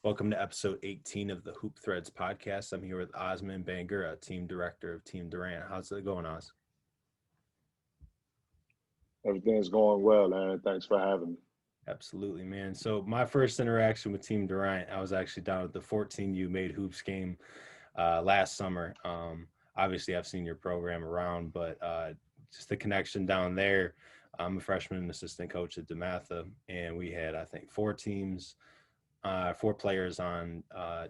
Welcome to episode 18 of the Hoop Threads podcast. I'm here with Osman Bangura, team director of Team Durant. How's it going, Oz? Everything's going well, man. Thanks for having me. Absolutely, man. So my first interaction with Team Durant, I was actually down at the 14U Made Hoops game last summer. Obviously, I've seen your program around, but just the connection down there. I'm a freshman and assistant coach at DeMatha, and we had, I think, four players on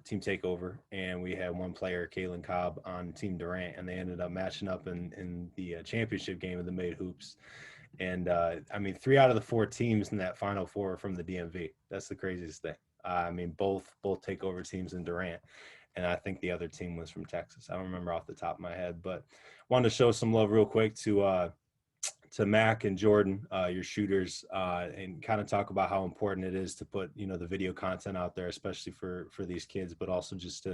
Team Takeover, and we had one player, Kalen Cobb, on Team Durant, and they ended up matching up in the championship game of the Made Hoops. And I mean, 3 out of the 4 teams in that Final Four are from the DMV. That's the craziest thing. I mean, both Takeover teams in Durant, and I think the other team was from Texas. I don't remember off the top of my head, but wanted to show some love real quick to Mac and Jordan, your shooters, and kind of talk about how important it is to put, the video content out there, especially for these kids, but also just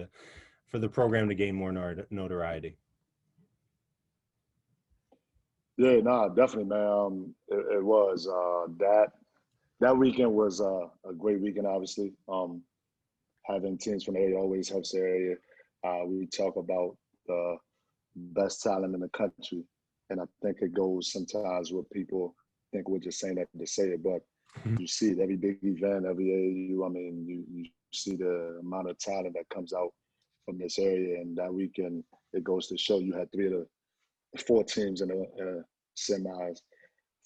for the program to gain more notoriety. Yeah, nah, definitely, man. It was that weekend was a great weekend. Obviously, having teams from the area always helps the area. We talk about the best talent in the country, and I think it goes sometimes where people think we're just saying that to say it, but you see it every big event, every AAU. I mean, you see the amount of talent that comes out from this area, and that weekend it goes to show you had 3 of the 4 teams in a semis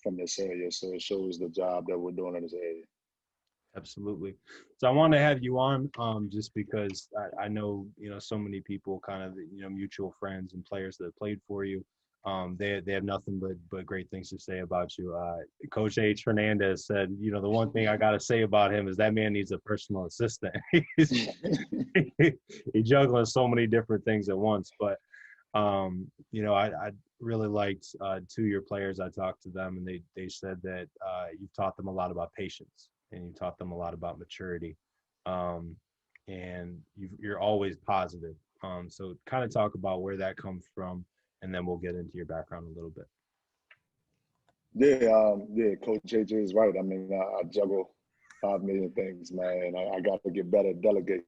from this area. So it shows the job that we're doing in this area. Absolutely. So I want to have you on just because I know, so many people kind of, mutual friends and players that have played for you. They have nothing but great things to say about you. Coach H. Hernandez said, the one thing I got to say about him is that man needs a personal assistant. He's juggling so many different things at once. But, I really liked 2 of your players. I talked to them, and they said that you've taught them a lot about patience, and you taught them a lot about maturity, and you're always positive. So kind of talk about where that comes from, and then we'll get into your background a little bit. Yeah, Coach JJ is right. I mean, I juggle 5 million things, man. I got to get better at delegating.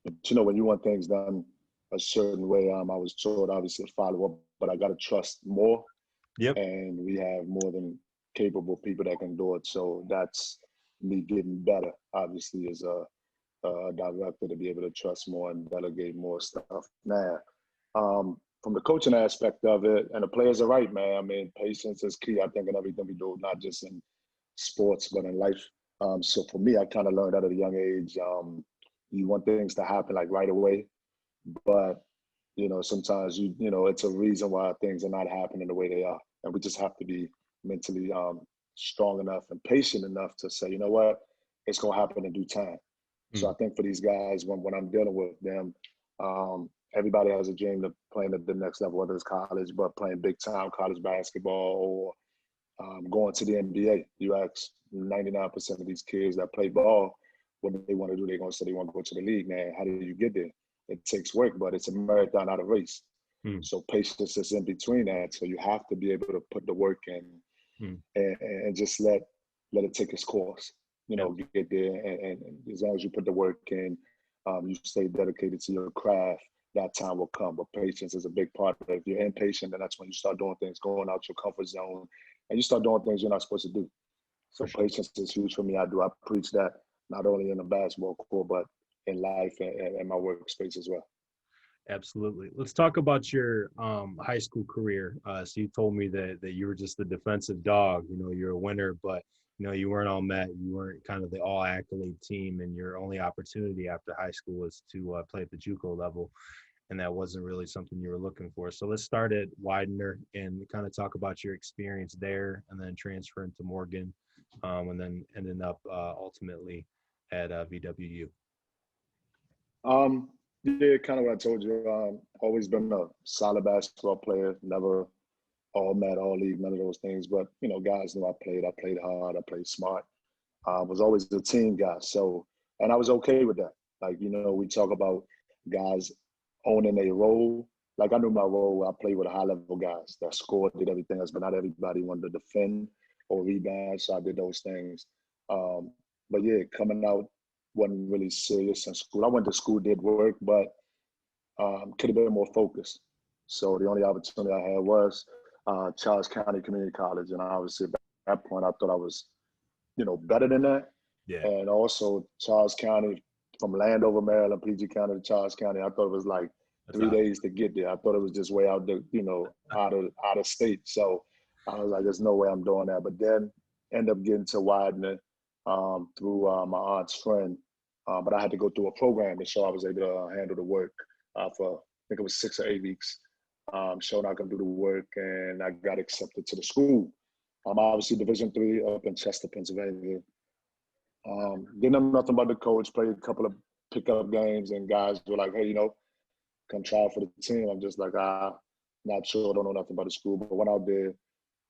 But when you want things done a certain way, I was taught obviously to follow up, but I got to trust more. Yep. And we have more than capable people that can do it. So that's me getting better, obviously, as a director, to be able to trust more and delegate more stuff. Now, from the coaching aspect of it, and the players are right, man. I mean, patience is key, I think, in everything we do, not just in sports, but in life. So for me, I kind of learned at a young age, you want things to happen like right away, but sometimes it's a reason why things are not happening the way they are, and we just have to be mentally strong enough and patient enough to say, you know what, it's gonna happen in due time. So I think for these guys, when I'm dealing with them, everybody has a dream of playing at the next level, whether it's college, but playing big time college basketball or going to the NBA. You ask 99% of these kids that play ball what they want to do. They're gonna say they want to go to the league. Now, how do you get there? It takes work, but it's a marathon, not a race. So patience is in between that. So you have to be able to put the work in and just let it take its course. Get there, and as long as you put the work in, you stay dedicated to your craft, that time will come. But patience is a big part of it. If you're impatient, then that's when you start doing things, going out your comfort zone, and you start doing things you're not supposed to do. So patience is huge for me. I preach that not only in the basketball court, but in life and my workspace as well. Absolutely. Let's talk about your high school career. So you told me that you were just the defensive dog. You're a winner, but you weren't all met. You weren't kind of the all accolade team, and your only opportunity after high school was to play at the JUCO level, and that wasn't really something you were looking for. So let's start at Widener and kind of talk about your experience there, and then transferring to Morgan, and then ending up ultimately at VWU. Yeah, kind of what I told you. Always been a solid basketball player. Never all met, all league, none of those things. But guys know I played. I played hard. I played smart. Was always a team guy. So, and I was okay with that. Like we talk about guys owning a role. Like I knew my role. I played with high level guys that scored, did everything else, but not everybody wanted to defend or rebound. So I did those things. But yeah, coming out wasn't really serious in school. I went to school, did work, but could have been more focused. So the only opportunity I had was Charles County Community College, and obviously at that point I thought I was, better than that. Yeah. And also Charles County, from Landover, Maryland, PG County to Charles County, I thought it was like That's 3 days to get there. I thought it was just way out the, out of state. So I was like, there's no way I'm doing that. But then end up getting to Widener through my aunt's friend. But I had to go through a program to show I was able to handle the work for, I think it was 6 or 8 weeks. Showing I can do the work, and I got accepted to the school. Obviously Division III up in Chester, Pennsylvania. Didn't know nothing about the coach, played a couple of pickup games, and guys were like, hey, come try out for the team. I'm just like, not sure, don't know nothing about the school, but went out there,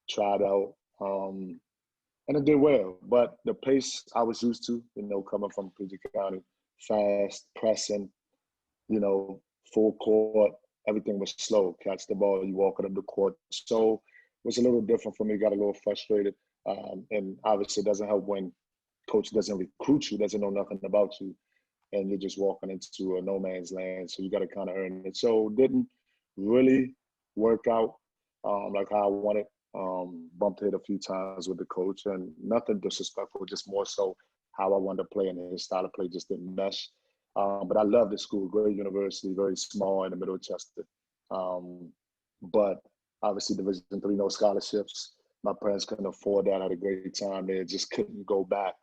tried out, and it did well. But the pace I was used to, coming from PG County, fast, pressing, full court, everything was slow. Catch the ball, you walk up the court. So it was a little different for me, got a little frustrated. And obviously it doesn't help when coach doesn't recruit you, doesn't know nothing about you, and you're just walking into a no man's land. So you got to kind of earn it. So it didn't really work out like how I wanted. Bumped head a few times with the coach, and nothing disrespectful, just more so how I wanted to play, and his style of play just didn't mesh. But I love the school, great university, very small in the middle of Chester. But obviously Division III, no scholarships. My parents couldn't afford that. I had a great time there, just couldn't go back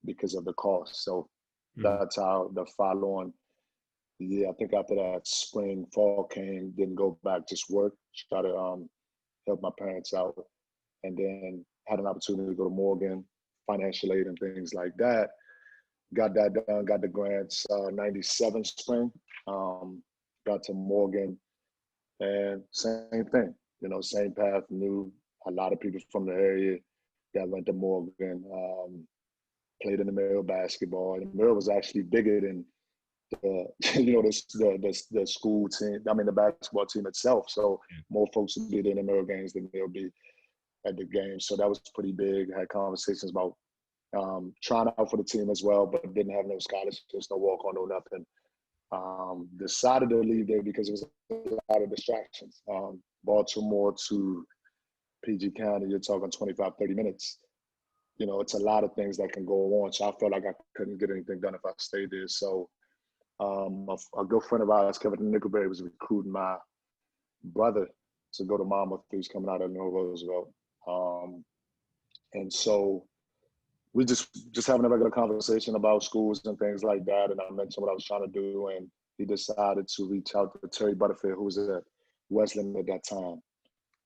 because of the cost. So that's how the following year, I think after that spring, fall came, didn't go back, just work, try to help my parents out. And then had an opportunity to go to Morgan, financial aid and things like that. Got that done, got the grants, 97 spring, got to Morgan, and same thing, same path, knew a lot of people from the area that went to Morgan, played in the Merrill basketball. And Merrill was actually bigger than the, the school team, the basketball team itself. So more folks would be there in the Merrill games than they'll be at the game. So that was pretty big. I had conversations about trying out for the team as well, but didn't have no scholarships, no walk-on, no nothing. Decided to leave there because it was a lot of distractions. Baltimore to PG County, you're talking 25, 30 minutes. It's a lot of things that can go on. So I felt like I couldn't get anything done if I stayed there. So a good friend of ours, Kevin Nickelberry, was recruiting my brother to go to Monmouth. He was coming out of New Roosevelt. And so we just having a regular conversation about schools and things like that. And I mentioned what I was trying to do, and he decided to reach out to Terry Butterfield, who was at Wesleyan at that time,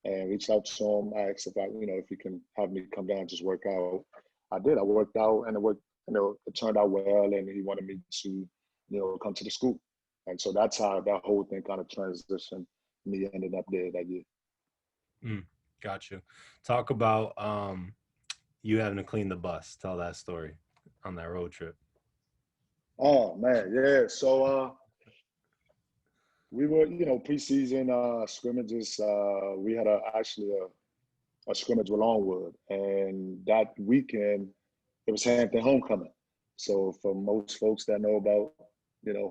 and reached out to him, asked if if he can have me come down and just work out. I did. I worked out, and it turned out well, and he wanted me to, come to the school. And so that's how that whole thing kind of transitioned. Me ended up there that year. Got you. Talk about you having to clean the bus. Tell that story on that road trip. Oh man, yeah. So we were, preseason scrimmages. We had actually a scrimmage with Longwood, and that weekend it was Hampton homecoming. So for most folks that know about,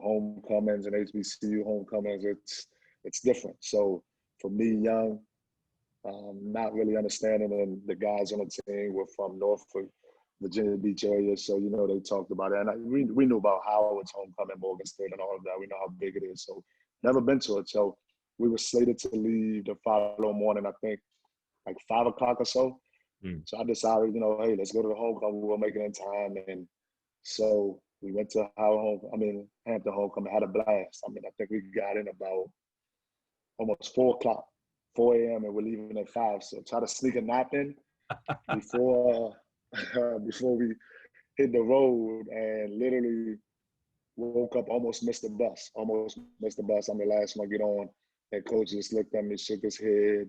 homecomings and HBCU homecomings, it's different. So for me, young, not really understanding, and the guys on the team were from Norfolk, Virginia Beach area, so they talked about it, and we knew about Howard's homecoming, Morgan State, and all of that. We know how big it is. So never been to it. So we were slated to leave the following morning, I think, like 5 o'clock or so. So I decided, hey, let's go to the homecoming. We'll make it in time. And so we went to Hampton homecoming, had a blast. I think we got in about almost 4 o'clock, 4 a.m., and we're leaving at 5. So try to sneak a nap in before we hit the road, and literally woke up, almost missed the bus. I'm the last one to get on. And coach just looked at me, shook his head,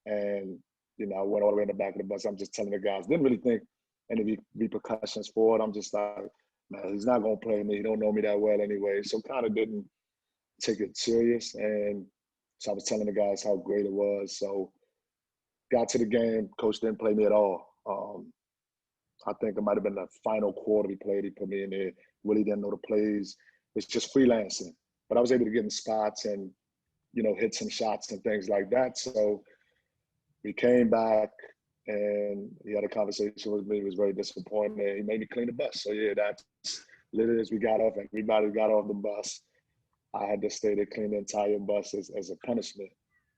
and I went all the way in the back of the bus. I'm just telling the guys, didn't really think any repercussions for it. I'm just like, man, he's not gonna play me. He don't know me that well anyway. So kind of didn't take it serious. And so I was telling the guys how great it was. So got to the game, coach didn't play me at all. I think it might have been the final quarter he played. He put me in there. really didn't know the plays. It's just freelancing. But I was able to get in spots and, hit some shots and things like that. So we came back and he had a conversation with me. He was very disappointed. He made me clean the bus. So yeah, that's literally as we got off, everybody got off the bus. I had to stay to clean the entire bus as a punishment.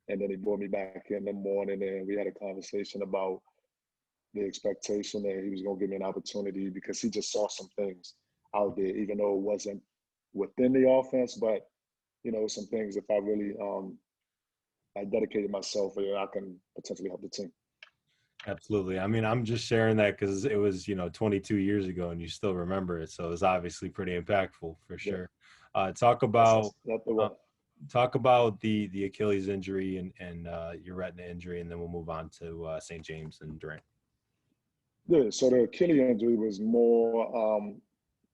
And then he brought me back in the morning and we had a conversation about the expectation that he was going to give me an opportunity because he just saw some things out there, even though it wasn't within the offense, but, some things if I really I dedicated myself, I can potentially help the team. Absolutely. I mean, I'm just sharing that because it was, 22 years ago and you still remember it. So it's obviously pretty impactful for sure. Yeah. Talk about the Achilles injury and your retina injury, and then we'll move on to St. James and Durant. Yeah, so the Achilles injury was more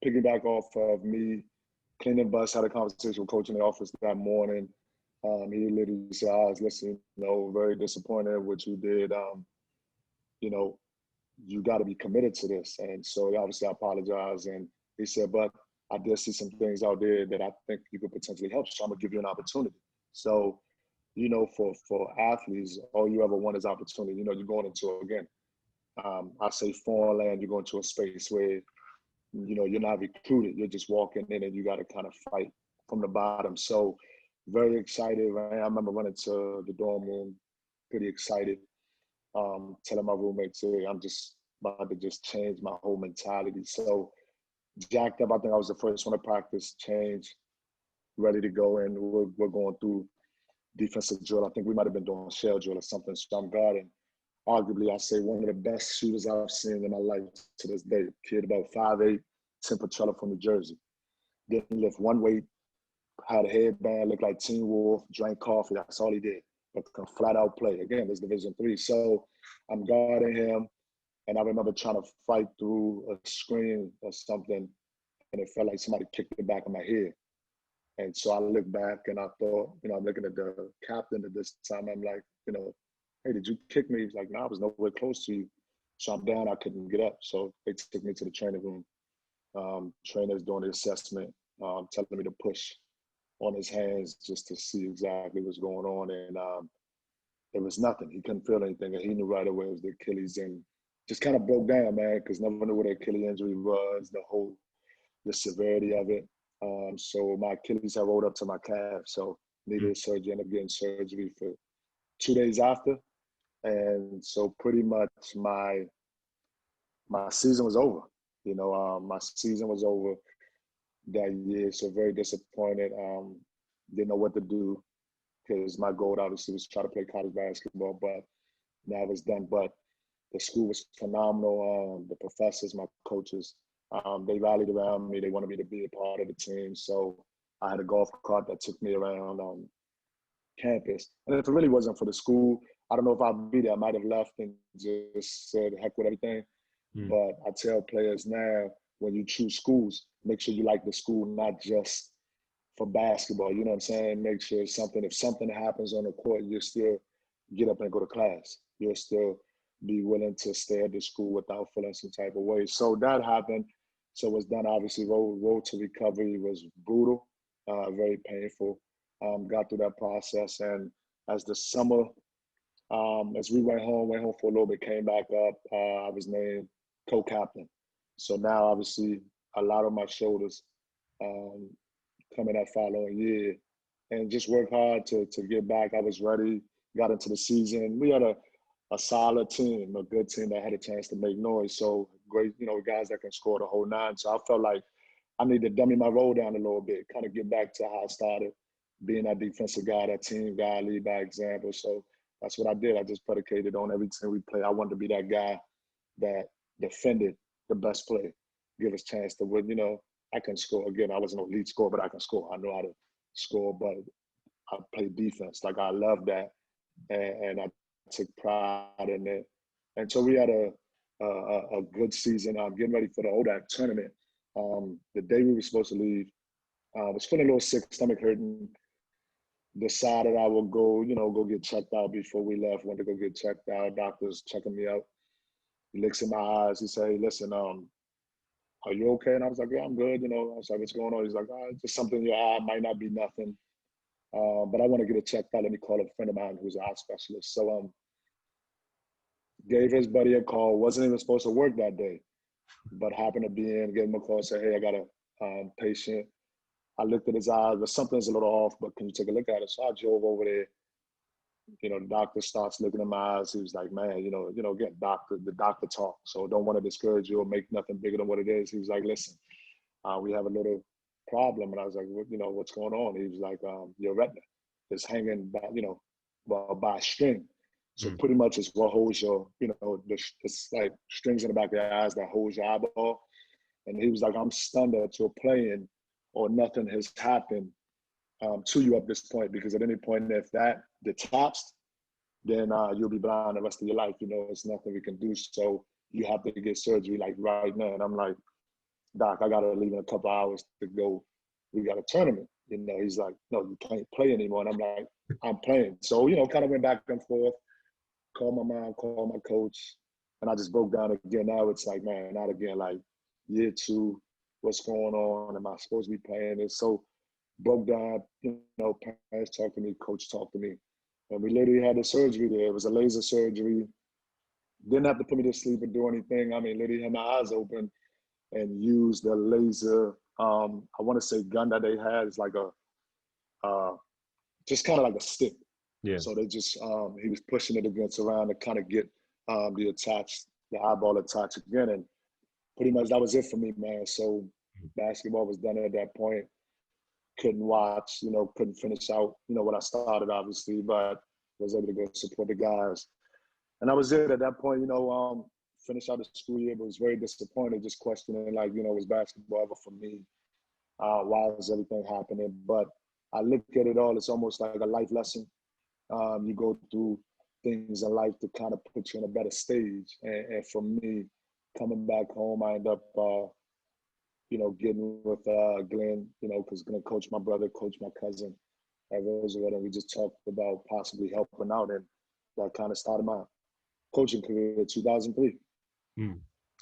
piggyback off of me cleaning bus, had a conversation with coach in the office that morning. He literally said, I was listening, very disappointed with what you did. You got to be committed to this. And so obviously I apologize. And he said, but I did see some things out there that I think you could potentially help. So I'm going to give you an opportunity. So, for athletes, all you ever want is opportunity. You're going into, again, I say foreign land, you're going to a space where, you're not recruited. You're just walking in and you got to kind of fight from the bottom. So very excited. I remember running to the dorm room, pretty excited, telling my roommates, hey, I'm just about to just change my whole mentality. So jacked up. I think I was the first one to practice, change, ready to go. And we're going through defensive drill. I think we might have been doing shell drill or something. So I'm guarding. Arguably, I say one of the best shooters I've seen in my life to this day. Kid about 5'8", Tim Petrella from New Jersey. Didn't lift one weight, had a headband, looked like Teen Wolf, drank coffee. That's all he did. But can flat out play. Again, this Division III. So I'm guarding him. And I remember trying to fight through a screen or something. And it felt like somebody kicked the back of my head. And so I looked back and I thought, I'm looking at the captain at this time. I'm like, hey, did you kick me? He's like, no, I was nowhere close to you. So I'm down, I couldn't get up. So they took me to the training room. Trainers doing the assessment, telling me to push on his hands just to see exactly what's going on. And there was nothing. He couldn't feel anything. And he knew right away it was the Achilles and just kind of broke down, man, because never knew what the Achilles injury was, the severity of it. So my Achilles had rolled up to my calf. So needed surgery, ended up getting surgery for 2 days after. And so pretty much my season was over. My season was over that year. So very disappointed. Didn't know what to do because my goal obviously was to try to play college basketball, but now it's done. But the school was phenomenal. The professors, my coaches, they rallied around me. They wanted me to be a part of the team. So I had a golf cart that took me around campus. And if it really wasn't for the school, I don't know if I'd be there. I might have left and just said heck with everything. But I tell players now, when you choose schools, make sure you like the school, not just for basketball. You know what I'm saying? Make sure if something happens on the court, you still get up and go to class. You'll still be willing to stay at the school without feeling some type of way. So that happened. So it was done. Obviously, road to recovery was brutal, very painful. Got through that process. And as the summer, as we went home for a little bit, came back up, I was named co-captain. So now, obviously, a lot on my shoulders coming that following year. And just work hard to get back. I was ready, got into the season. We had a solid team, a good team that had a chance to make noise. So great, guys that can score the whole nine. So I felt like I need to dummy my role down a little bit, kind of get back to how I started, being that defensive guy, that team guy, lead by example. So that's what I did. I just predicated on every team we play. I wanted to be that guy that defended the best play, give us a chance to win. I can score. Again, I wasn't an elite scorer, but I can score. I know how to score, but I play defense. Like, I love that. And I took pride in it. And so we had a good season. I'm getting ready for the ODAC tournament. The day we were supposed to leave, I was feeling a little sick, stomach hurting. Decided I would go get checked out before we left. Went to go get checked out. Doctor's checking me out. He looks in my eyes. He said, hey, listen, are you okay? And I was like, yeah, I'm good. You know, I was like, what's going on? He's like, just something in your eye, might not be nothing. But I want to get it checked out. Let me call a friend of mine who's an eye specialist. So gave his buddy a call, wasn't even supposed to work that day, but happened to be in, gave him a call, said, hey, I got a patient. I looked at his eyes, but something's a little off, but can you take a look at it? So I drove over there. You know, the doctor starts looking at my eyes. He was like, man, again, the doctor talk. So don't want to discourage you or make nothing bigger than what it is. He was like, listen, we have a little problem. And I was like, what's going on? He was like, your retina is hanging by, by a string. So pretty much it's what holds your, it's like strings in the back of your eyes that holds your eyeball. And he was like, I'm stunned that you're playing or nothing has happened to you at this point, because at any point, if that detached, then you'll be blind the rest of your life. It's nothing we can do. So you have to get surgery like right now. And I'm like, Doc, I got to leave in a couple hours to go. We got a tournament. He's like, no, you can't play anymore. And I'm like, I'm playing. So, kind of went back and forth, called my mom, called my coach, and I just broke down again. Now it's like, man, not again, like year 2, what's going on? Am I supposed to be playing this? So broke down, parents talked to me, coach talked to me. And we literally had the surgery there. It was a laser surgery. Didn't have to put me to sleep or do anything. I mean, literally had my eyes open and used the laser, I want to say gun that they had. It's like just kind of like a stick. Yeah. So they just, he was pushing it against around to kind of get the eyeball attached again. And pretty much that was it for me, man. So basketball was done at that point. Couldn't watch, couldn't finish out, what I started, obviously, but was able to go support the guys. And I was it at that point, finished out the school year, but was very disappointed, just questioning, like, was basketball ever for me? Why is everything happening? But I look at it all, it's almost like a life lesson. You go through things in life to kind of put you in a better stage. And for me, coming back home, I end up, getting with Glenn, because Glenn coached my brother, coached my cousin at Roosevelt, and we just talked about possibly helping out. And that kind of started my coaching career in 2003.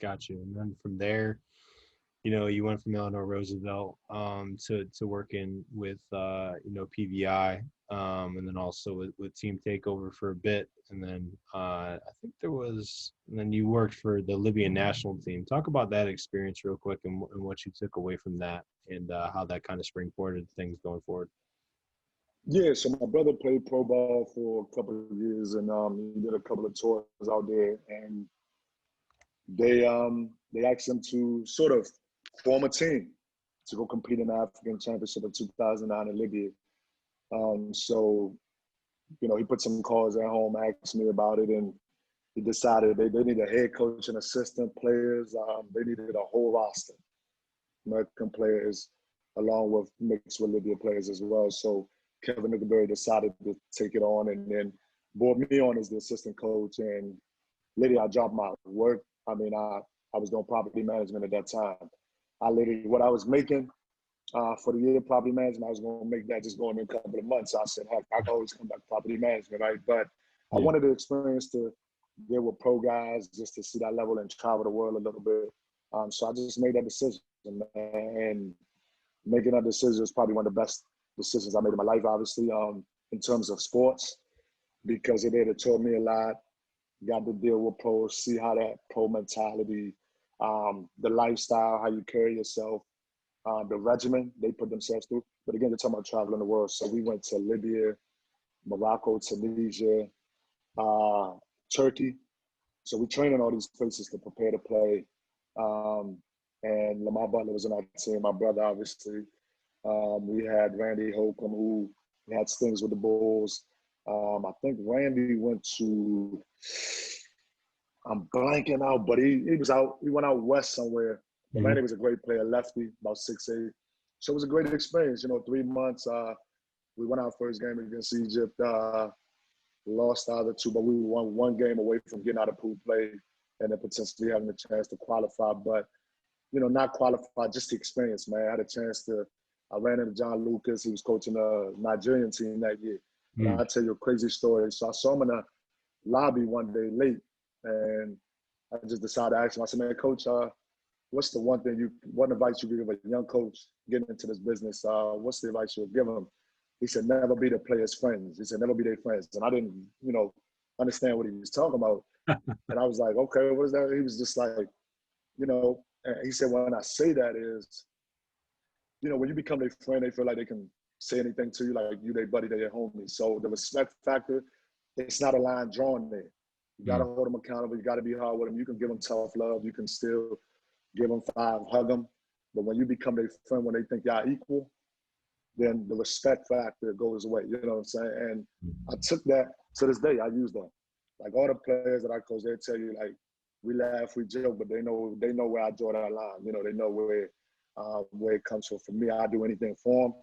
Got you. And then from there, you went from Illinois Roosevelt to working with PVI, and then also with Team Takeover for a bit, and then I think then you worked for the Libyan national team. Talk about that experience real quick and what you took away from that, and how that kind of springboarded things going forward. Yeah, so my brother played pro ball for a couple of years, and he did a couple of tours out there, and they asked him to sort of form a team to go compete in the African Championship of 2009 in Libya. So, he put some calls at home, asked me about it, and he decided they needed a head coach and assistant players. They needed a whole roster, American players, along with mixed with Libya players as well. So Kevin Nickelberry decided to take it on and then brought me on as the assistant coach. And literally, I dropped my work. I mean, I was doing property management at that time. What I was making for the year property management, I was going to make that just going in a couple of months. So I said, heck, I can always come back to property management, right? But I wanted the experience to get with pro guys, just to see that level and travel the world a little bit. So I just made that decision, and making that decision was probably one of the best decisions I made in my life, obviously, in terms of sports, because it had taught me a lot. Got to deal with pros, see how that pro mentality, the lifestyle, how you carry yourself, the regimen they put themselves through. But again, they're talking about traveling the world. So we went to Libya, Morocco, Tunisia, Turkey. So we trained in all these places to prepare to play. And Lamar Butler was on our team, my brother, obviously. We had Randy Holcomb, who had stings with the Bulls. I think Randy went to, I'm blanking out, but he was out. He went out west somewhere. But Randy was a great player, lefty, about 6'8". So it was a great experience. 3 months. We won our first game against Egypt. Lost the other two, but we were one game away from getting out of pool play and then potentially having a chance to qualify. But, not qualify, just the experience, man. I had a chance I ran into John Lucas. He was coaching the Nigerian team that year. And I'll tell you a crazy story. So I saw him in the lobby one day late, and I just decided to ask him. I said, man, Coach, what's the one advice you give a young coach getting into this business? What's the advice you would give him? He said, never be the players' friends. He said, never be their friends. And I didn't, understand what he was talking about. And I was like, okay, what is that? He was just like, and he said, when I say that is, when you become their friend, they feel like they can say anything to you, like you their buddy, they their homie. So the respect factor, it's not a line drawn there. You got to hold them accountable. You got to be hard with them. You can give them tough love. You can still give them 5, hug them. But when you become their friend, when they think y'all equal, then the respect factor goes away. You know what I'm saying? And I took that to this day. I use that. Like all the players that I coach, they tell you like, we laugh, we joke, but they know where I draw that line. They know where it comes from. For me, I do anything for them,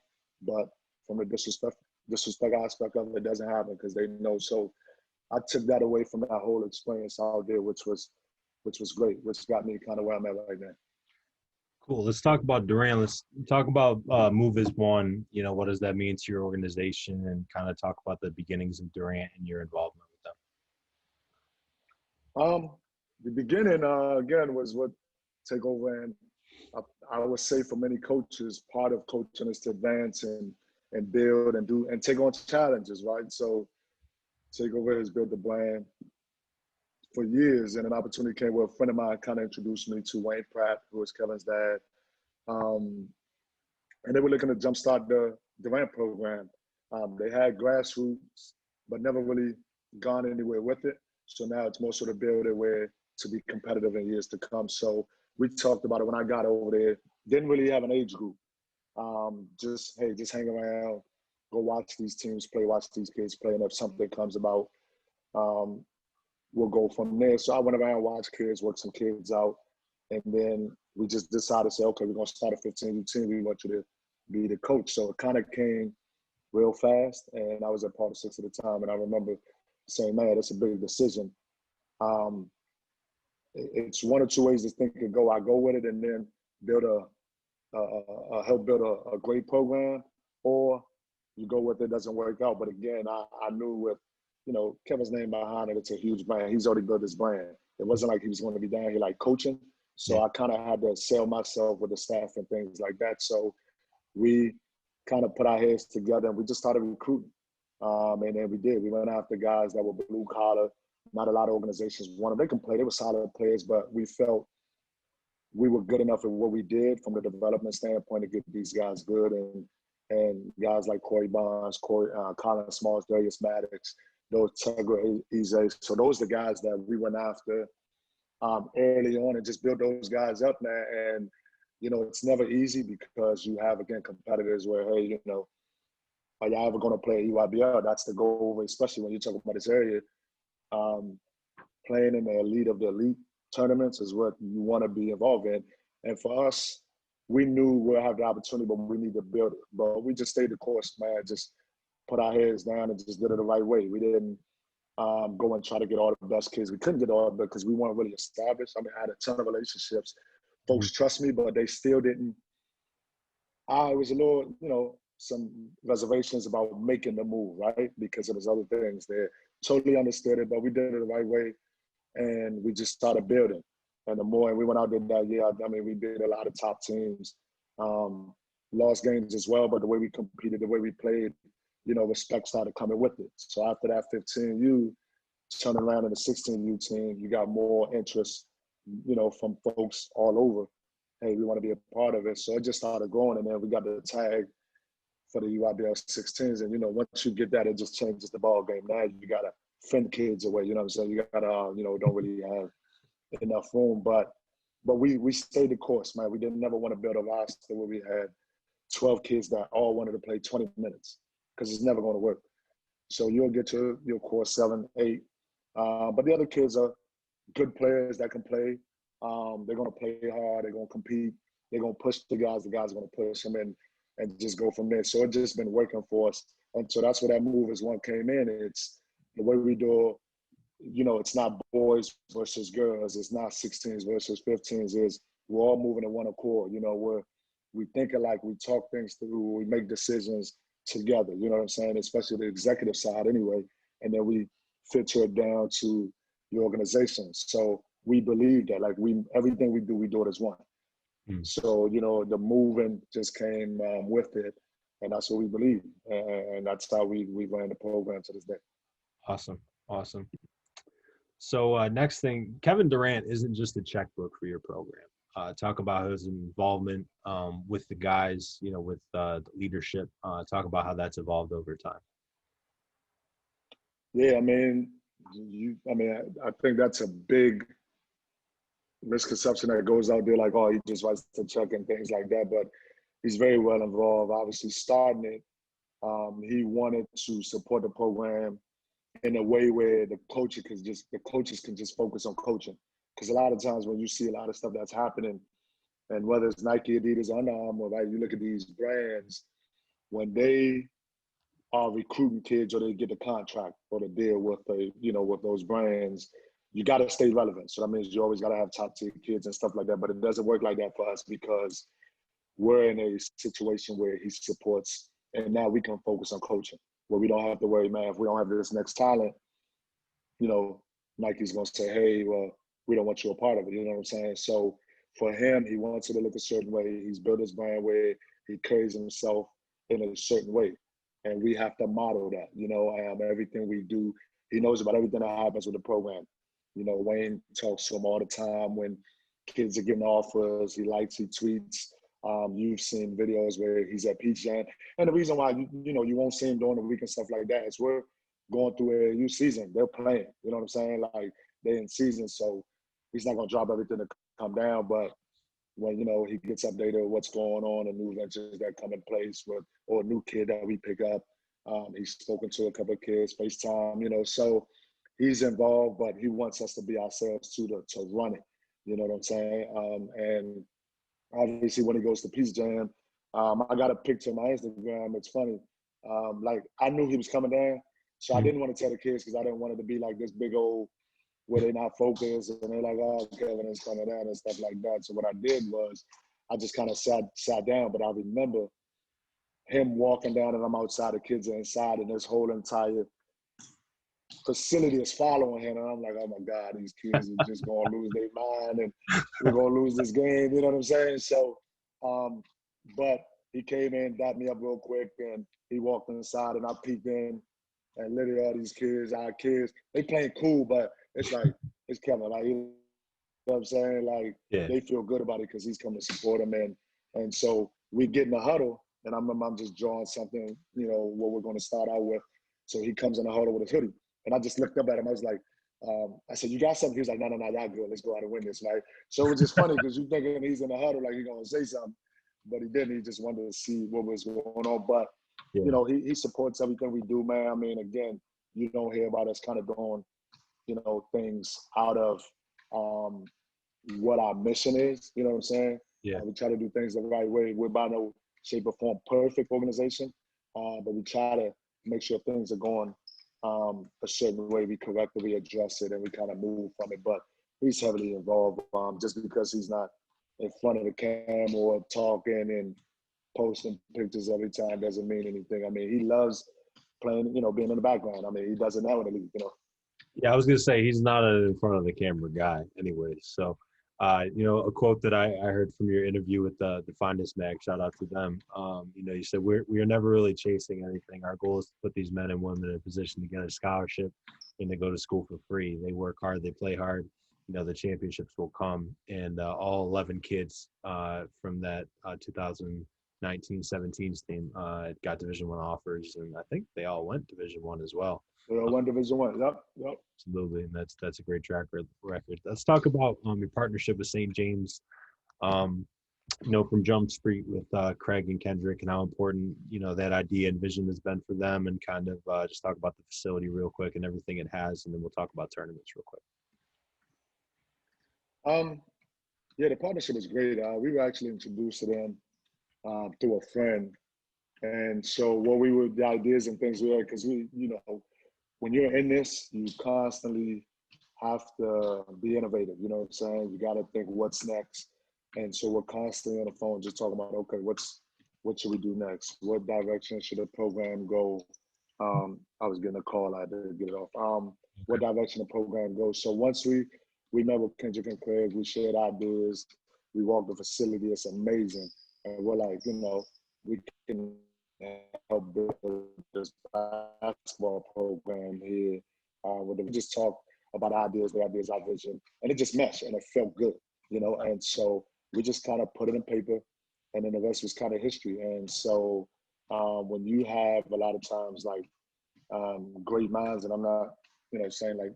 but from the disrespect aspect of it, it doesn't happen because they know. So I took that away from that whole experience out there, which was great, which got me kind of where I'm at right now. Cool. Let's talk about Durant. Let's talk about Move as One. What does that mean to your organization, and kind of talk about the beginnings of Durant and your involvement with them. The beginning, again, was what take over. And I would say for many coaches, part of coaching is to advance and build and do and take on challenges, right? So take over has built the brand for years, and an opportunity came where a friend of mine kind of introduced me to Wayne Pratt, who was Kevin's dad. And they were looking to jumpstart the Durant program. They had grassroots, but never really gone anywhere with it. So now it's more sort of build it where to be competitive in years to come. So we talked about it when I got over there. Didn't really have an age group. Just hang around, go watch these teams play, watch these kids play, and if something comes about, we'll go from there. So I went around, watched kids, worked some kids out, and then we just decided to say, okay, we're gonna start a 15U team. We want you to be the coach. So it kind of came real fast, and I was a part of 6 at the time. And I remember saying, man, that's a big decision. It's one or two ways this thing could go. I go with it and then build help build a great program, or you go with it, doesn't work out. But again, I knew with, Kevin's name behind it, it's a huge brand. He's already built his brand. It wasn't like he was going to be down here like coaching. So I kind of had to sell myself with the staff and things like that. So we kind of put our heads together and we just started recruiting. And then we did. We went after guys that were blue collar. Not a lot of organizations wanted. They can play. They were solid players, but we felt we were good enough at what we did from the development standpoint to get these guys good. And guys like Corey Bonds, Colin Smalls, Darius Maddox, those Tegra Eze. So those are the guys that we went after early on and just build those guys up, man. And, it's never easy because you have, again, competitors where, hey, are y'all ever going to play EYBL? That's the goal, especially when you're talking about this area. Playing in the elite of the elite tournaments is what you want to be involved in. And for us, we knew we'll have the opportunity, but we need to build it. But we just stayed the course, man. Just put our heads down and just did it the right way. We didn't go and try to get all the best kids. We couldn't get all the because we weren't really established. I mean, I had a ton of relationships. Folks trust me, but they still didn't. I was a little, some reservations about making the move, right? Because there was other things there. Totally understood it, but we did it the right way. And we just started building. And the more we went out there that year, I mean, we did a lot of top teams, lost games as well, but the way we competed, the way we played, respect started coming with it. So after that 15U, turning around in the 16U team, you got more interest, from folks all over. Hey, we want to be a part of it. So it just started growing, and then we got the tag for the EYBL 16s. And, once you get that, it just changes the ball game. Now you got to fend kids away, you know what I'm saying? You got to, don't really have enough room. But we stayed the course, man. We didn't never want to build a roster where we had 12 kids that all wanted to play 20 minutes because it's never going to work. So you'll get to your core 7, 8. But the other kids are good players that can play. They're going to play hard. They're going to compete. They're going to push the guys. The guys are going to push them and just go from there. So it's just been working for us. And so that's where that Move as One came in. It's the way we do, it's not boys versus girls. It's not 16s versus 15s. We're all moving in one accord. We think alike. We talk things through. We make decisions together. You know what I'm saying? Especially the executive side anyway. And then we filter it down to the organization. So we believe that, everything we do it as one. Mm. So, the movement just came with it, and that's what we believe. And that's how we ran the program to this day. Awesome. Awesome. So next thing, Kevin Durant isn't just a checkbook for your program. Talk about his involvement with the guys, with the leadership. Talk about how that's evolved over time. Yeah, I think that's a big misconception that goes out there, like, oh, he just writes the check and things like that. But he's very well involved. Obviously, starting it, he wanted to support the program in a way where the coaches can just focus on coaching. Because a lot of times when you see a lot of stuff that's happening, and whether it's Nike, Adidas, Under Armour, right, you look at these brands, when they are recruiting kids or they get the contract or the deal with with those brands, you got to stay relevant. So that means you always got to have top tier kids and stuff like that. But it doesn't work like that for us because we're in a situation where he supports, and now we can focus on coaching, where we don't have to worry, man, if we don't have this next talent, Nike's going to say, hey, well, we don't want you a part of it. You know what I'm saying? So for him, he wants it to look a certain way. He's built his brand where he carries himself in a certain way. And we have to model that, everything we do. He knows about everything that happens with the program. Wayne talks to him all the time when kids are getting offers. He likes, he tweets. You've seen videos where he's at Peach Jam. And the reason why, you won't see him during the week and stuff like that is we're going through a new season. They're playing, you know what I'm saying? Like, they're in season, so he's not going to drop everything to come down. But when, he gets updated with what's going on and new ventures that come in place or a new kid that we pick up. He's spoken to a couple of kids, FaceTime, so he's involved, but he wants us to be ourselves too, to run it. You know what I'm saying? And obviously when he goes to Peace Jam, I got a picture on my Instagram. It's funny. Like, I knew he was coming down, so I didn't want to tell the kids because I didn't want it to be like this big old where they're not focused and they're like, oh, Kevin is coming down and stuff like that. So what I did was I just kind of sat down, but I remember him walking down and I'm outside, the kids are inside, and this whole entire facility is following him. And I'm like, oh my God, these kids are just going to lose their mind and we're going to lose this game. You know what I'm saying? So, but he came in, dapped me up real quick, and he walked inside and I peeked in, and literally all these kids, our kids, they playing cool, but it's like, it's Kevin. Like, you know what I'm saying? Like, Yeah. they feel good about it because he's coming to support them. And so we get in the huddle, and I remember I'm just drawing something, what we're going to start out with. So he comes in the huddle with his hoodie. And I just looked up at him. I was like, I said, you got something? He was like, no, y'all good. Let's go out and win this, right? So it was just funny because you thinking he's in the huddle like he's going to say something, but he didn't. He just wanted to see what was going on. But, he supports everything we do, man. I mean, again, you don't hear about us kind of doing, things out of what our mission is. You know what I'm saying? Yeah. We try to do things the right way. We're by no shape or form perfect organization, but we try to make sure things are going a certain way. We correctly address it and we kind of move from it. But he's heavily involved. Just because he's not in front of the camera or talking and posting pictures every time doesn't mean anything. I mean, he loves playing, being in the background. I mean, he does it now in the league, Yeah, I was gonna say he's not an in front of the camera guy, anyway. So, a quote that I heard from your interview with the Finest Mag, shout out to them. You said we are never really chasing anything. Our goal is to put these men and women in a position to get a scholarship and to go to school for free. They work hard, they play hard. The championships will come, and all 11 kids from that 2019-17 team got Division I offers, and I think they all went Division I as well. One Division I. Yep. Absolutely, and that's a great track record. Let's talk about your partnership with St. James. From Jump Street with Craig and Kendrick, and how important that idea and vision has been for them, and kind of just talk about the facility real quick and everything it has, and then we'll talk about tournaments real quick. Yeah, the partnership is great. We were actually introduced to them through a friend, and so the ideas and things we had, because when you're in this, you constantly have to be innovative. You know what I'm saying? You got to think what's next. And so we're constantly on the phone just talking about, okay, what should we do next? What direction should the program go? I was getting a call. I had to get it off. What direction the program goes. So once we met with Kendrick and Craig, we shared ideas. We walk the facility, it's amazing. And we're like, we can help build this basketball program here. We just talk about ideas, the ideas, our vision, and it just meshed and it felt good, And so we just kind of put it in paper, and then the rest was kind of history. And so when you have a lot of times like great minds, and I'm not, saying like,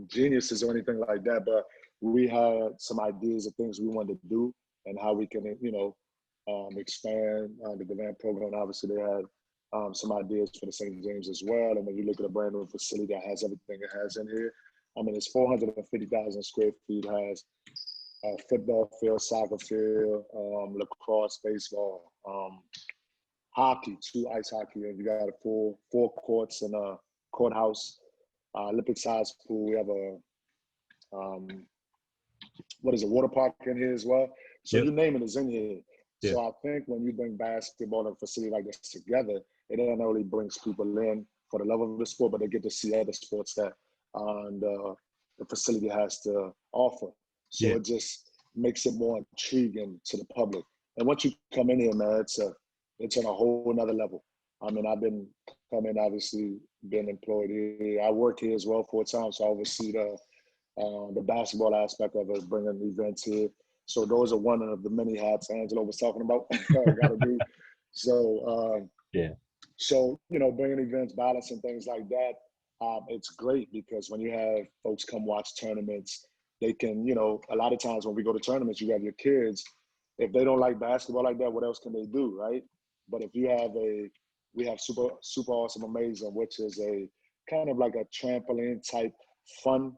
geniuses or anything like that, but we had some ideas of things we wanted to do and how we can, expand the Durant program. Obviously, they had some ideas for the St. James as well. And when you look at a brand new facility that has everything it has in here, I mean, it's 450,000 square feet, has a football field, soccer field, lacrosse, baseball, hockey, 2 ice hockey, and you got a full 4 courts and a courthouse, Olympic-sized pool. We have a water park in here as well. So Yep. you name it is in here. Yeah. So I think when you bring basketball and a facility like this together, it not only brings people in for the love of the sport, but they get to see other sports that the facility has to offer. So It just makes it more intriguing to the public. And once you come in here, man, it's on a whole nother level. I mean, I've been obviously been employed here. I work here as well full-time, so I oversee the basketball aspect of it, bringing events here. So those are one of the many hats Angelo was talking about. Got to do. So So bringing events, balance, and things like that, it's great because when you have folks come watch tournaments, they can, a lot of times when we go to tournaments, you have your kids. If they don't like basketball like that, what else can they do, right? But if you have we have super awesome amazing, which is a kind of like a trampoline type fun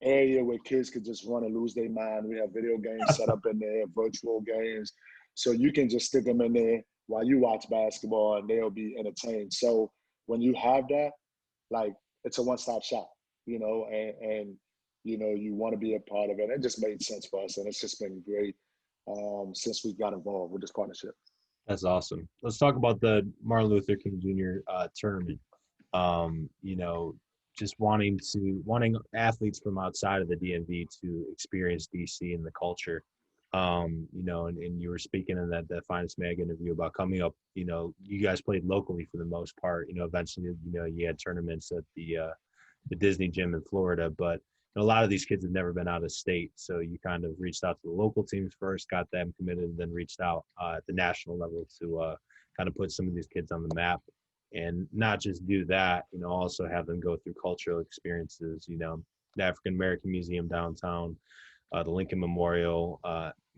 area where kids could just run and lose their mind. We have video games set up in there, virtual games. So you can just stick them in there while you watch basketball and they'll be entertained. So when you have that, like, it's a one-stop shop, and you want to be a part of it. It just made sense for us, and it's just been great since we got involved with this partnership. That's awesome. Let's talk about the Martin Luther King Jr. Tournament. Just wanting athletes from outside of the DMV to experience DC and the culture. And you were speaking in that Finest Mag interview about coming up, you guys played locally for the most part. Eventually, you had tournaments at the Disney gym in Florida, but a lot of these kids have never been out of state. So you kind of reached out to the local teams first, got them committed, and then reached out at the national level to kind of put some of these kids on the map. And not just do that, also have them go through cultural experiences, the African American Museum downtown, the Lincoln Memorial,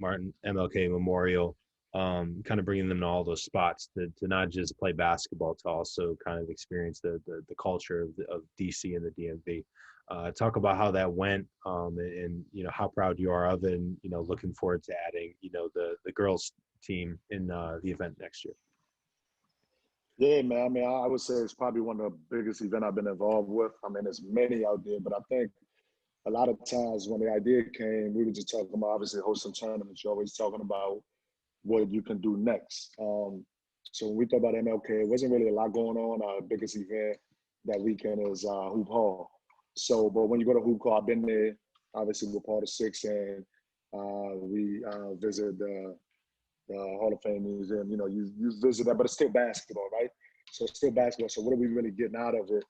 MLK Memorial, kind of bringing them to all those spots to not just play basketball, to also kind of experience the culture of DC and the DMV. Talk about how that went, and how proud you are of it, and looking forward to adding the girls team in the event next year. Yeah, man. I mean, I would say it's probably one of the biggest events I've been involved with. I mean, there's many out there, but I think a lot of times when the idea came, we were just talking about obviously hosting tournaments. You're always talking about what you can do next. So when we thought about MLK, it wasn't really a lot going on. Our biggest event that weekend is Hoop Hall. So, but when you go to Hoop Hall, I've been there, obviously with Part of Six, and we visit the Hall of Fame Museum. You visit that, but it's still basketball, right? So it's still basketball. So what are we really getting out of it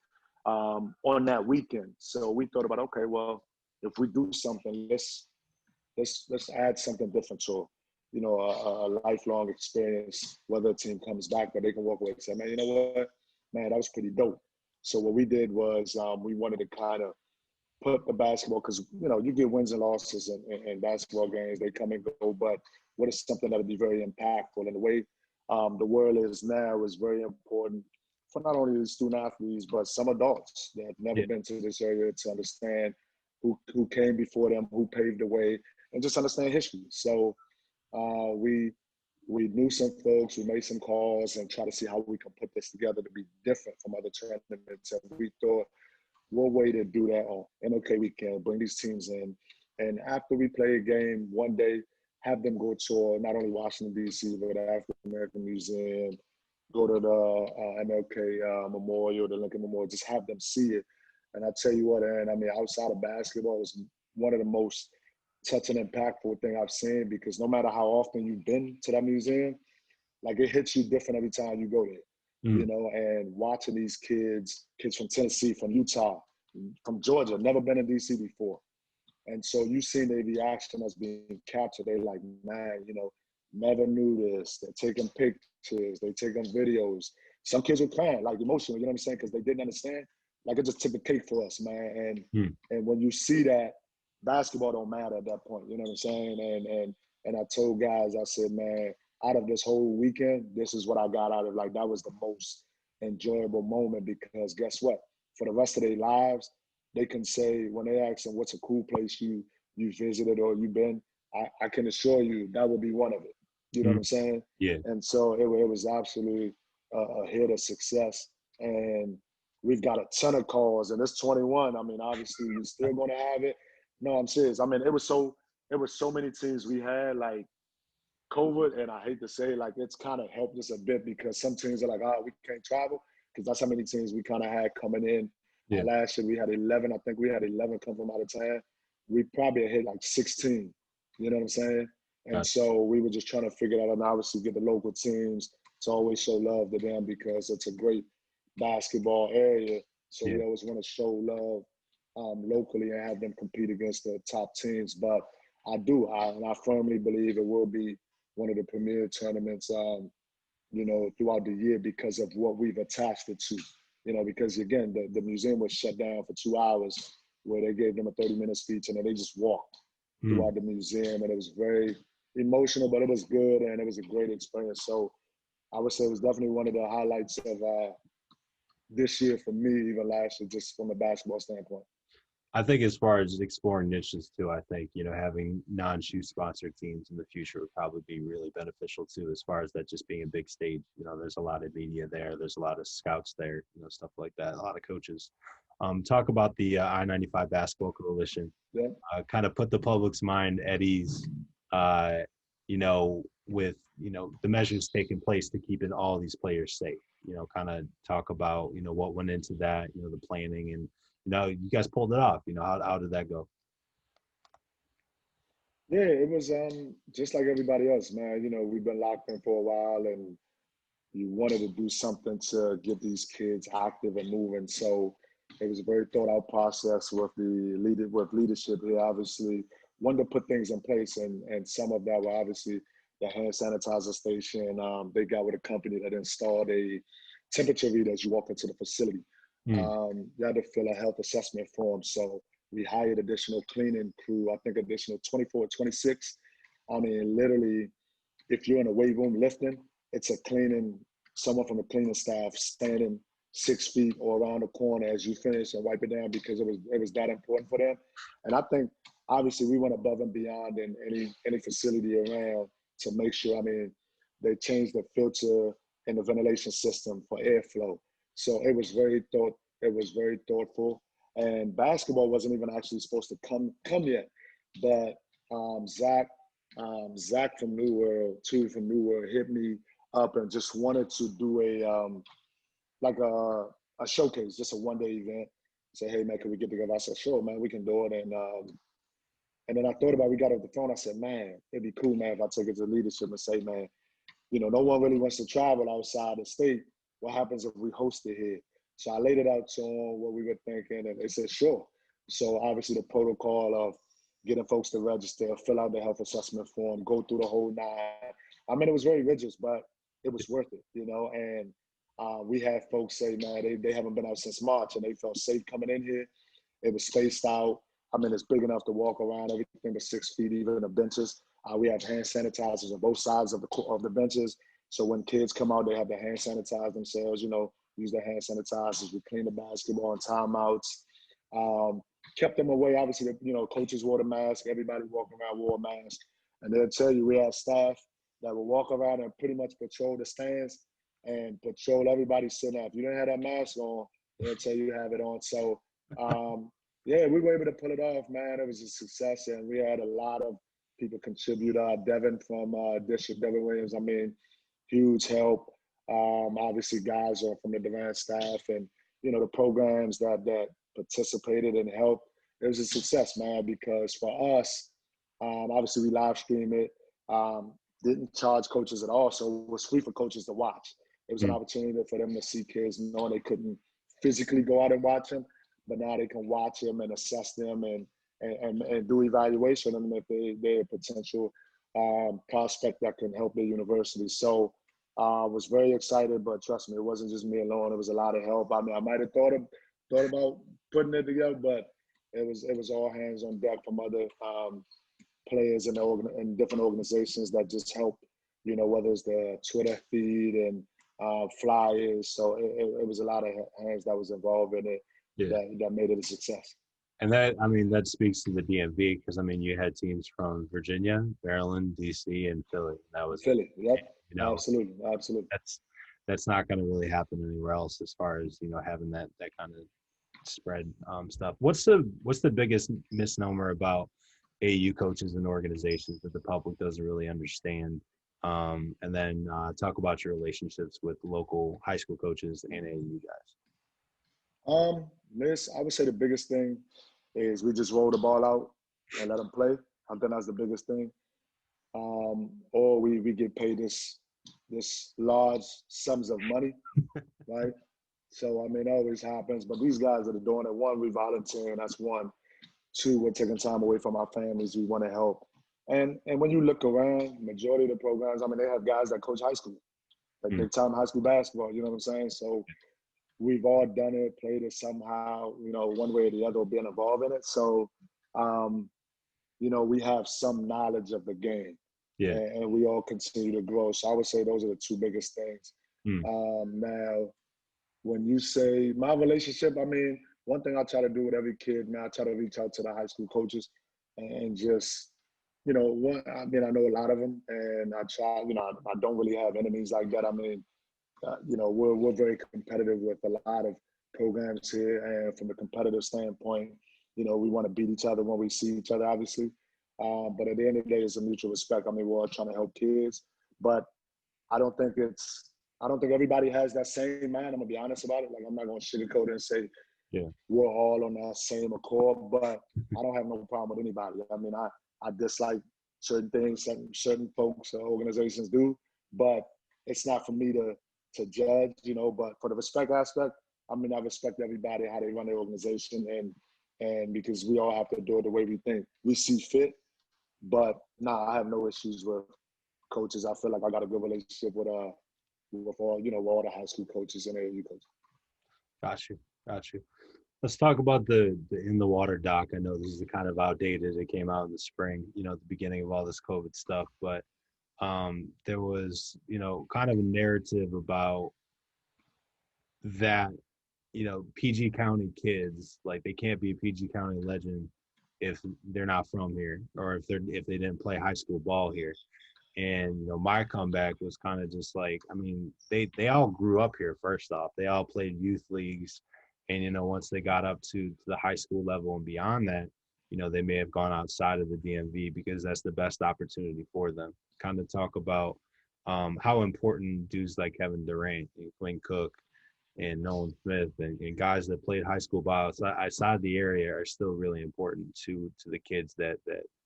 on that weekend? So we thought about, okay, well, if we do something, let's add something different to a lifelong experience, whether a team comes back, but they can walk away and say, man, you know what, man, that was pretty dope. So what we did was we wanted to kind of put the basketball, because, you get wins and losses in basketball games, they come and go, but what is something that'll be very impactful? And the way the world is now is very important for not only the student athletes, but some adults that have never been to this area to understand who came before them, who paved the way, and just understand history. So we knew some folks, we made some calls and try to see how we can put this together to be different from other tournaments. And we thought, what way to do that on MLK weekend, bring these teams in. And after we play a game, one day, have them go tour not only Washington, D.C., but the African American Museum, go to the MLK Memorial, the Lincoln Memorial, just have them see it. And I tell you what, Aaron, I mean, outside of basketball, it was one of the most such an impactful thing I've seen, because no matter how often you've been to that museum, like it hits you different every time you go there, you know, and watching these kids from Tennessee, from Utah, from Georgia, never been in DC before. And so you see their reaction as being captured. They're like, man, you know, never knew this. They're taking pictures, they're taking videos. Some kids were crying, like emotional, you know what I'm saying? Because they didn't understand. Like, it just took the cake for us, man. And when you see that, basketball don't matter at that point, you know what I'm saying? And I told guys, I said, man, out of this whole weekend, this is what I got out of, like, that was the most enjoyable moment, because guess what? For the rest of their lives, they can say, when they ask them what's a cool place you visited or you've been, I can assure you that would be one of it. You know what I'm saying? Yeah. And so it was absolutely a hit of success. And we've got a ton of calls, and it's 21. I mean, obviously we're still going to have it. No, I'm serious. I mean, it was so many teams we had, like, COVID, and I hate to say, like, it's kind of helped us a bit, because some teams are like, oh, we can't travel, because that's how many teams we kind of had coming in. Yeah. Last year we had 11. I think we had 11 come from out of town. We probably hit like 16. You know what I'm saying? And so we were just trying to figure that out, and obviously get the local teams to always show love to them, because it's a great basketball area. So we always want to show love locally and have them compete against the top teams. But I firmly believe it will be one of the premier tournaments, you know, throughout the year, because of what we've attached it to. You know, because again, the museum was shut down for 2 hours, where they gave them a 30-minute speech, and then they just walked throughout the museum, and it was very emotional, but it was good, and it was a great experience. So I would say it was definitely one of the highlights of this year for me, even last year, just from a basketball standpoint. I think as far as exploring niches too, I think, you know, having non-shoe sponsored teams in the future would probably be really beneficial too, as far as that just being a big stage. You know, there's a lot of media there. There's a lot of scouts there, you know, stuff like that, a lot of coaches. Talk about the I95 Basketball Coalition. Yeah. Kind of put the public's mind at ease, you know, with, you know, the measures taking place to keeping all these players safe. You know, kind of talk about, you know, what went into that, you know, the planning, and you know, you guys pulled it off. You know, how did that go? Yeah, it was just like everybody else, man. You know, we've been locked in for a while, and you wanted to do something to get these kids active and moving. So it was a very thought out process with leadership here. Obviously, wanted to put things in place, and some of that were obviously the hand sanitizer station. They got with a company that installed a temperature reader as you walk into the facility. You had to fill a health assessment form. So we hired additional cleaning crew, I think additional 24, 26. I mean, literally, if you're in a weight room lifting, it's someone from the cleaning staff standing 6 feet or around the corner as you finish and wipe it down, because it was that important for them. And I think obviously we went above and beyond in any facility around to make sure. I mean, they changed the filter and the ventilation system for airflow. So it was very thoughtful. And basketball wasn't even actually supposed to come yet. But Zach from New World, too, from New World, hit me up and just wanted to do a showcase, just a one-day event. Say, hey, man, can we get together? I said, sure, man, we can do it. And then I thought about it, we got off the phone. I said, man, it'd be cool, man, if I took it to leadership and say, man, you know, no one really wants to travel outside the state. What happens if we host it here? So I laid it out to them, what we were thinking, and they said, sure. So obviously the protocol of getting folks to register, fill out the health assessment form, go through the whole nine. I mean, it was very rigorous, but it was worth it, you know. And we had folks say, man, they haven't been out since March, and they felt safe coming in here. It was spaced out. I mean, it's big enough to walk around, everything but 6 feet, even the benches. We have hand sanitizers on both sides of the benches. So when kids come out, they have to hand sanitize themselves, you know, use their hand sanitizers. We clean the basketball and timeouts. Kept them away. Obviously, you know, coaches wore the mask. Everybody walking around wore a mask. And they'll tell you, we had staff that would walk around and pretty much patrol the stands and patrol everybody sitting up. If you didn't have that mask on, they'll tell you have it on. So, yeah, we were able to pull it off, man. It was a success, and we had a lot of people contribute. Devin from District, Devin Williams, I mean, huge help. Obviously, guys are from the Durant staff, and, you know, the programs that participated and helped. It was a success, man, because for us, Obviously, we live stream it. Didn't charge coaches at all, so it was free for coaches to watch. It was an opportunity for them to see kids, knowing they couldn't physically go out and watch them, but now they can watch them and assess them and do evaluation on them if they're a potential prospect that can help their university. So I was very excited, but trust me, it wasn't just me alone. It was a lot of help. I mean, I might have thought about putting it together, but it was all hands on deck from other players in different organizations that just help, whether it's the Twitter feed and flyers. So it was a lot of hands that was involved in it that made it a success. And that speaks to the DMV because, you had teams from Virginia, Maryland, DC, and Philly. That was Philly, yep. Absolutely. That's not going to really happen anywhere else as far as, having that kind of spread stuff. What's the biggest misnomer about AAU coaches and organizations that the public doesn't really understand? And then talk about your relationships with local high school coaches and AAU guys. I would say the biggest thing is we just roll the ball out and let them play. I think that's the biggest thing. Or we get paid this large sums of money, right? So, it always happens. But these guys that are doing it, one, we volunteering, that's one. Two, we're taking time away from our families. We want to help. And when you look around, majority of the programs, they have guys that coach high school, like big time high school basketball, you know what I'm saying? So we've all done it, played it somehow, one way or the other, being involved in it. So, we have some knowledge of the game. Yeah. And we all continue to grow. So I would say those are the two biggest things. Now, when you say my relationship, one thing I try to do with every kid, man, I try to reach out to the high school coaches and just, I know a lot of them, and I try, I don't really have enemies like that. We're very competitive with a lot of programs here, and from a competitive standpoint, we want to beat each other when we see each other, obviously. But at the end of the day, it's a mutual respect. We're all trying to help kids, but I don't think everybody has that same mind. I'm gonna be honest about it. Like, I'm not gonna sugarcoat it and say we're all on that same accord, but I don't have no problem with anybody. I dislike certain things certain folks or organizations do, but it's not for me to judge, but for the respect aspect, I respect everybody, how they run their organization, and because we all have to do it the way we think we see fit. But I have no issues with coaches. I feel like I got a good relationship with all, all the high school coaches and AAU coaches. Got you. Let's talk about the In the Water doc. I know this is kind of outdated. It came out in the spring, at the beginning of all this COVID stuff, but there was, kind of a narrative about that, PG County kids, like, they can't be a PG County legend if they're not from here, or if they didn't play high school ball here. And my comeback was kind of just like, they all grew up here. First off, they all played youth leagues, and once they got up to the high school level and beyond that, they may have gone outside of the DMV because that's the best opportunity for them. Kind of talk about how important dudes like Kevin Durant and Quinn Cook and Nolan Smith and guys that played high school ball outside the area are still really important to the kids that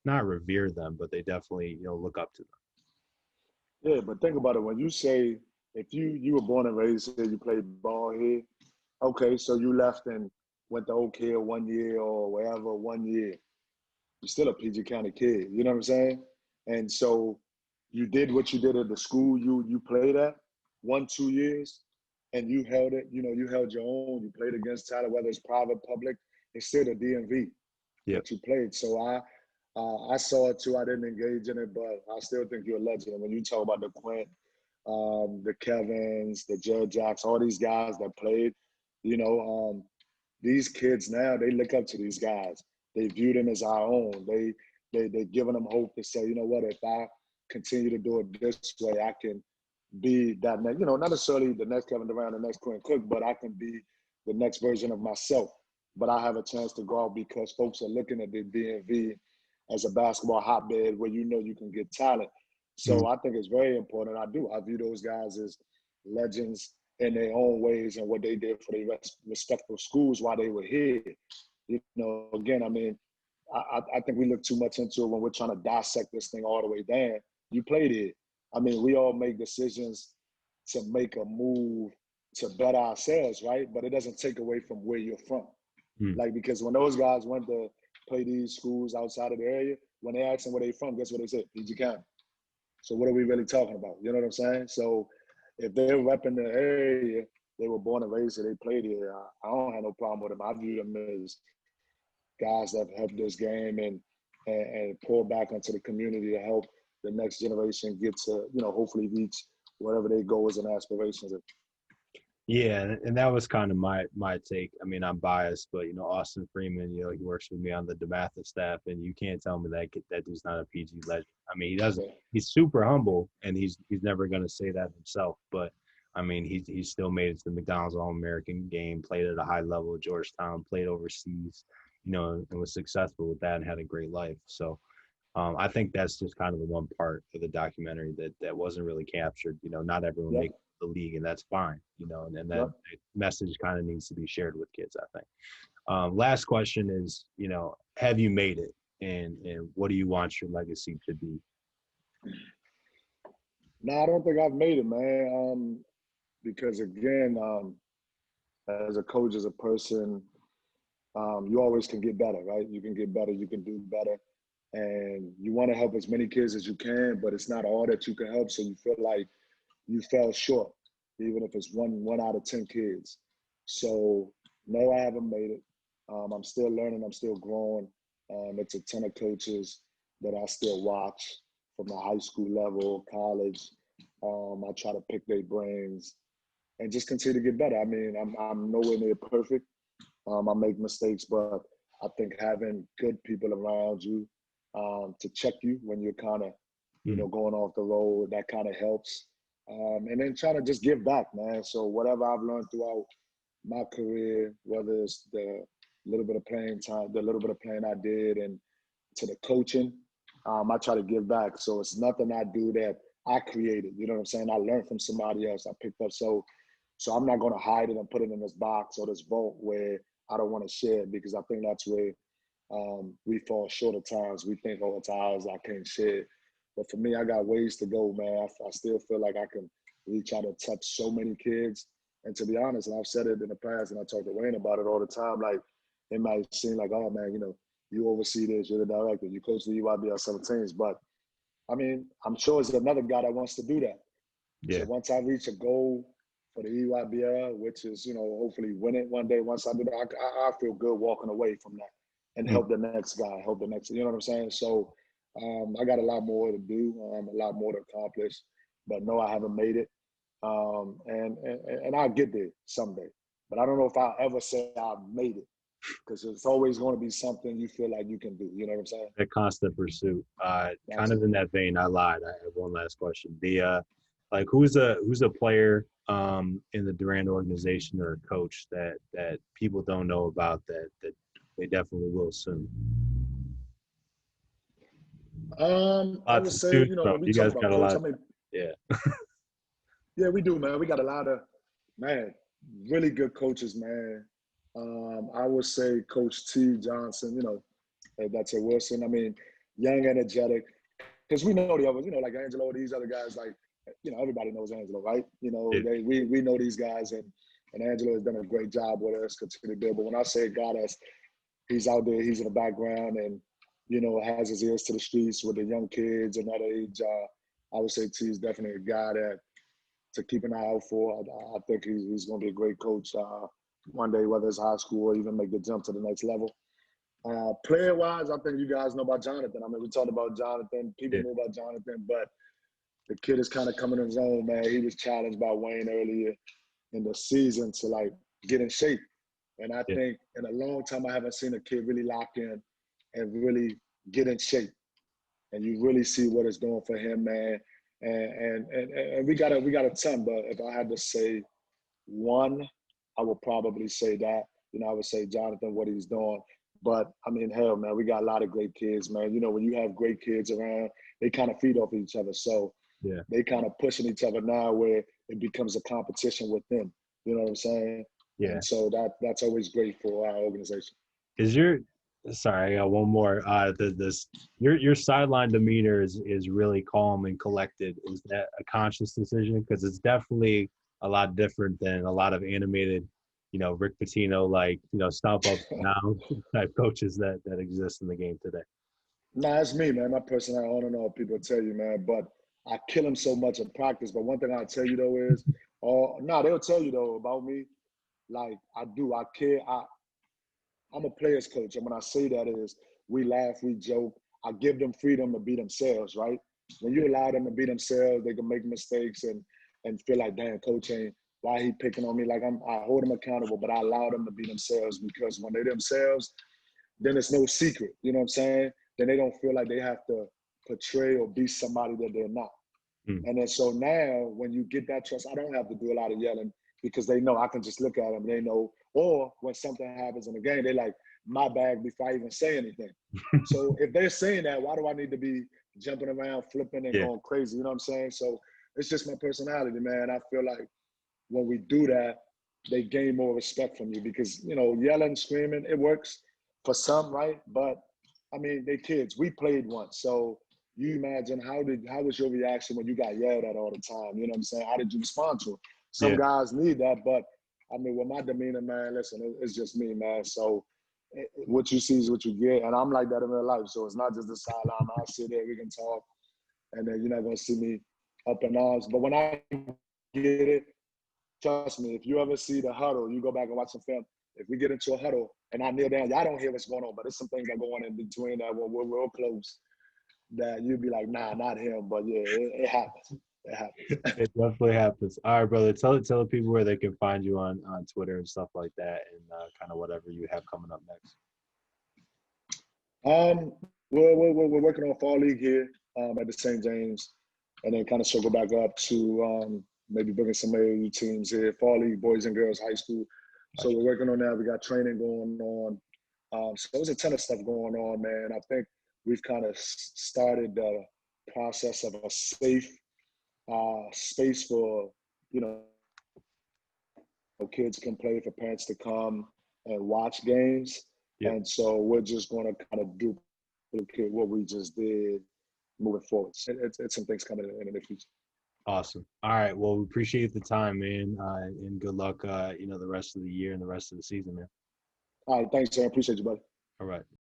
not revere them, but they definitely look up to them. Yeah, but think about it. When you say, if you were born and raised here, you played ball here, okay, so you left and went to Oak Hill 1 year or wherever 1 year, you're still a PG County kid, you know what I'm saying? And so you did what you did at the school you played at 1-2 years, and you held it, you held your own. You played against Tyler, whether it's private, public, it's still the DMV that you played. So I saw it too. I didn't engage in it, but I still think you're a legend. And when you talk about the Quint, the Kevins, the Joe Jacks, all these guys that played, these kids now, they look up to these guys. They view them as our own. They're giving them hope to say, what, if I continue to do it this way, I can be that next, not necessarily the next Kevin Durant, the next Quinn Cook, but I can be the next version of myself. But I have a chance to go out because folks are looking at the DMV as a basketball hotbed where you can get talent. So I think it's very important. I view those guys as legends in their own ways and what they did for their respective schools while they were here. Again, I think we look too much into it when we're trying to dissect this thing all the way down. You played it. I mean, we all make decisions to make a move to better ourselves, right? But it doesn't take away from where you're from. Like, because when those guys went to play these schools outside of the area, when they asked them where they from, guess what they said? PG County. So what are we really talking about? You know what I'm saying? So if they're repping the area, they were born and raised here, they played here, I don't have no problem with them. I view them as guys that have helped this game and pour back into the community to help the next generation get to, hopefully reach whatever their goals and aspirations are. Yeah, and that was kind of my take. I mean, I'm biased, but Austin Freeman, he works with me on the DeMatha staff, and you can't tell me that dude's not a PG legend. I mean, he doesn't. He's super humble, and he's never going to say that himself. But I mean, he's still made it to the McDonald's All-American game, played at a high level at Georgetown, played overseas, and was successful with that and had a great life. So I think that's just kind of the one part of the documentary that wasn't really captured. Not everyone makes the league, and that's fine. And that message kind of needs to be shared with kids, I think. Last question is, have you made it, and what do you want your legacy to be? No, I don't think I've made it, man. Because again, as a coach, as a person, you always can get better, right? You can get better, you can do better. And you want to help as many kids as you can, but it's not all that you can help. So you feel like you fell short, even if it's one out of 10 kids. So no, I haven't made it. I'm still learning, I'm still growing. It's a ton of coaches that I still watch from the high school level, college. I try to pick their brains and just continue to get better. I mean, I'm nowhere near perfect. I make mistakes, but I think having good people around you to check you when you're kind of, going off the road, that kind of helps. And then trying to just give back, man. So whatever I've learned throughout my career, whether it's the little bit of playing time, the little bit of playing I did, and to the coaching, I try to give back. So it's nothing I do that I created. You know what I'm saying? I learned from somebody else. I picked up. So I'm not going to hide it and put it in this box or this vault where I don't want to share it, because I think that's where we fall short at times. We think, oh, it's ours, I can't share it. But for me, I got ways to go, man. I still feel like I can reach out and touch so many kids. And to be honest, and I've said it in the past, and I talk to Wayne about it all the time, like, it might seem like, oh, man, you oversee this, you're the director, you coach the UIBL 17s. But, I mean, I'm sure there's another guy that wants to do that. Yeah. So once I reach a goal for the EYBL, which is, hopefully win it one day, once I do that, I feel good walking away from that and help the next guy, help the next, you know what I'm saying? So I got a lot more to do, a lot more to accomplish, but no, I haven't made it. And I'll get there someday. But I don't know if I'll ever say I've made it, because it's always going to be something you feel like you can do. You know what I'm saying? A constant pursuit. Kind of in that vein, I lied. I have one last question. Who's a player in the Durant organization or a coach that people don't know about that they definitely will soon? I would say, when we you talk guys about got coach, a lot. I mean, Yeah. Yeah, we do, man. We got a lot of, man, really good coaches, man. I would say Coach T. Johnson, that's a Wilson. I mean, young, energetic. Because we know the others, like Angelo, these other guys, like, everybody knows Angelo, right? We know these guys, and Angelo has done a great job with us, continue to build. But when I say a guy he's out there, he's in the background, and, has his ears to the streets with the young kids and that age, I would say T is definitely a guy to keep an eye out for. I think he's going to be a great coach one day, whether it's high school or even make the jump to the next level. Player-wise, I think you guys know about Jonathan. I mean, we talked about Jonathan. People know about Jonathan, but the kid is kind of coming in his own, man. He was challenged by Wayne earlier in the season to, get in shape. And I think in a long time, I haven't seen a kid really lock in and really get in shape. And you really see what it's doing for him, man. And we got a ton, but if I had to say one, I would probably say that. I would say Jonathan, what he's doing. But, I mean, hell, man, we got a lot of great kids, man. When you have great kids around, they kind of feed off each other. So they kind of pushing each other now where it becomes a competition with them. You know what I'm saying? Yeah. And so that's always great for our organization. Is your Sorry, I got one more. Your sideline demeanor is really calm and collected. Is that a conscious decision? Because it's definitely a lot different than a lot of animated, Rick Pitino, like, stomp up now type coaches that exist in the game today. Nah, it's me, man. My personality, I don't know what people tell you, man, but I kill him so much in practice. But one thing I'll tell you though is, they'll tell you though about me. Like I do, I care. I'm a player's coach, and when I say that is, we laugh, we joke. I give them freedom to be themselves, right? When you allow them to be themselves, they can make mistakes and feel like, damn, coach ain't why he picking on me. Like I hold them accountable, but I allow them to be themselves because when they're themselves, then it's no secret. You know what I'm saying? Then they don't feel like they have to portray or be somebody that they're not. Hmm. And then so now when you get that trust, I don't have to do a lot of yelling because they know I can just look at them. They know, or when something happens in the game, they like my bag before I even say anything. So if they're saying that, why do I need to be jumping around, flipping and Yeah, going crazy? You know what I'm saying? So it's just my personality, man. I feel like when we do that, they gain more respect from you because, yelling, screaming, it works for some, right? But I mean, they kids. We played once. So you imagine how was your reaction when you got yelled at all the time? You know what I'm saying? How did you respond to it? Some yeah, guys need that, but I mean, with my demeanor, man, listen, it's just me, man. So what you see is what you get. And I'm like that in real life. So it's not just the sideline. I'll sit there, we can talk, and then you're not gonna see me up in arms. But when I get it, trust me, if you ever see the huddle, you go back and watch some film. If we get into a huddle and I kneel down, y'all don't hear what's going on, but there's some things that go on in between that we're real close that you'd be like, nah, not him. But yeah, it happens. It happens. it definitely happens. All right, brother. Tell the people where they can find you on Twitter and stuff like that, and kind of whatever you have coming up next. um, we're working on fall league here at the St. James, and then kind of circle back up to maybe bringing some AAU teams here. Fall league, boys and girls high school. So Gotcha. we're working on that. We got training going on. So there's a ton of stuff going on, man. I think we've kind of started the process of a safe space for, you know, kids can play, for parents to come and watch games. Yep. And so we're just going to kind of duplicate what we just did moving forward. It's some things coming in the future. Awesome. All right. Well, we appreciate the time, man, and good luck. The rest of the year and the rest of the season, man. All right, thanks, sir. I appreciate you, buddy. All right.